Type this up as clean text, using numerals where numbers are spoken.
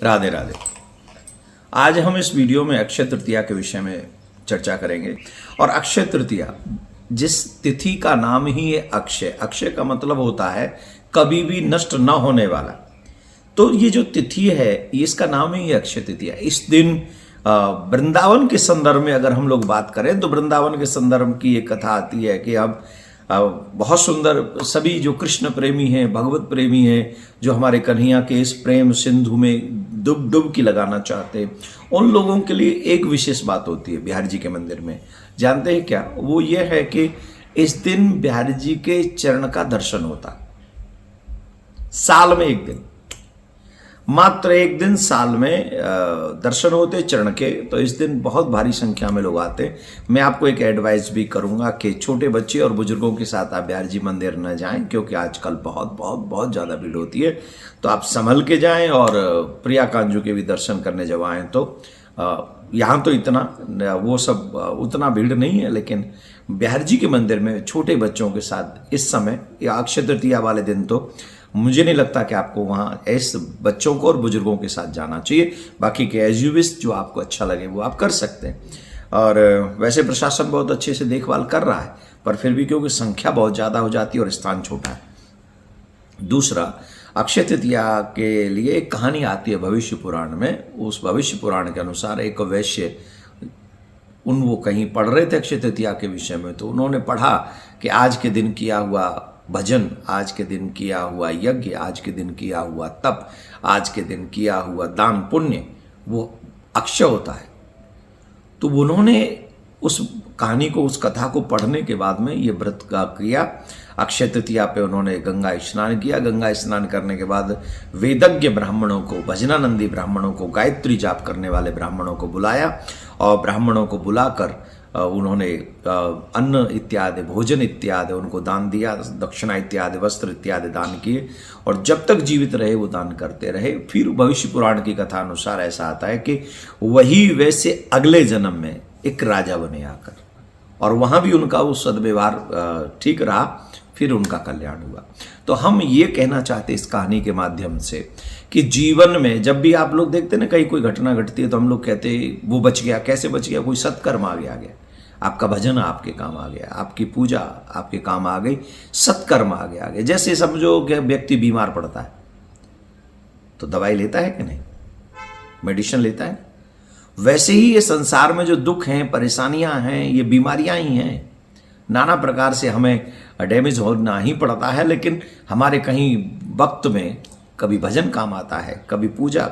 राधे राधे। आज हम इस वीडियो में अक्षय तृतीया के विषय में चर्चा करेंगे। और अक्षय तृतीया, जिस तिथि का नाम ही है अक्षय, अक्षय का मतलब होता है कभी भी नष्ट न होने वाला। तो ये जो तिथि है इसका नाम ही है अक्षय तृतीया। इस दिन वृंदावन के संदर्भ में अगर हम लोग बात करें तो वृंदावन के संदर्भ की एक कथा आती है कि अब बहुत सुंदर सभी जो कृष्ण प्रेमी हैं, भगवत प्रेमी हैं, जो हमारे कन्हैया के इस प्रेम सिंधु में डुबकी लगाना चाहते हैं, उन लोगों के लिए एक विशेष बात होती है बिहारी जी के मंदिर में। जानते हैं क्या? वो ये है कि इस दिन बिहारी जी के चरण का दर्शन होता। साल में एक दिन, मात्र एक दिन साल में दर्शन होते चरण के। तो इस दिन बहुत भारी संख्या में लोग आते। मैं आपको एक एडवाइस भी करूंगा कि छोटे बच्चे और बुजुर्गों के साथ आप बिहारी जी मंदिर न जाएं, क्योंकि आजकल बहुत बहुत बहुत ज़्यादा भीड़ होती है। तो आप संभल के जाएं और प्रिया कांजू के भी दर्शन करने जब आएँ तो यहाँ तो इतना वो सब उतना भीड़ नहीं है, लेकिन बिहारी जी के मंदिर में छोटे बच्चों के साथ इस समय या अक्षय तृतीया वाले दिन तो मुझे नहीं लगता कि आपको वहाँ ऐसे बच्चों को और बुजुर्गों के साथ जाना चाहिए। बाकी के एज यू विश, जो आपको अच्छा लगे वो आप कर सकते हैं। और वैसे प्रशासन बहुत अच्छे से देखभाल कर रहा है, पर फिर भी क्योंकि संख्या बहुत ज़्यादा हो जाती है और स्थान छोटा है। दूसरा, अक्षय तृतीया के लिए एक कहानी आती है भविष्य पुराण में। उस भविष्य पुराण के अनुसार एक वैश्य, वो कहीं पढ़ रहे थे अक्षय तृतीया के विषय में, तो उन्होंने पढ़ा कि आज के दिन किया हुआ भजन, आज के दिन किया हुआ यज्ञ, आज के दिन किया हुआ तप, आज के दिन किया हुआ दान पुण्य वो अक्षय होता है। तो उन्होंने उस कहानी को, उस कथा को पढ़ने के बाद में ये व्रत का किया। अक्षय तृतीया पे उन्होंने गंगा स्नान किया। गंगा स्नान करने के बाद वेदज्ञ ब्राह्मणों को, भजनानंदी ब्राह्मणों को, गायत्री जाप करने वाले ब्राह्मणों को बुलाया और ब्राह्मणों को बुलाकर उन्होंने अन्न इत्यादि, भोजन इत्यादि उनको दान दिया, दक्षिणा इत्यादि, वस्त्र इत्यादि दान किए और जब तक जीवित रहे वो दान करते रहे। फिर भविष्य पुराण की कथा अनुसार ऐसा आता है कि वही वैसे अगले जन्म में एक राजा बने आकर, और वहाँ भी उनका वो सद्व्यवहार ठीक रहा, फिर उनका कल्याण हुआ। तो हम ये कहना चाहते इस कहानी के माध्यम से कि जीवन में जब भी आप लोग देखते ना कहीं कोई घटना घटती है तो हम लोग कहते हैं वो बच गया। कैसे बच गया? कोई सत्कर्म आ गया। आपका भजन आपके काम आ गया, आपकी पूजा आपके काम आ गई, सत्कर्म आ गया। जैसे समझो कि व्यक्ति बीमार पड़ता है तो दवाई लेता है कि नहीं, मेडिसिन लेता है। वैसे ही ये संसार में जो दुख हैं, परेशानियां हैं, ये बीमारियां ही हैं। नाना प्रकार से हमें डैमेज होना ही पड़ता है, लेकिन हमारे कहीं वक्त में कभी भजन काम आता है, कभी पूजा।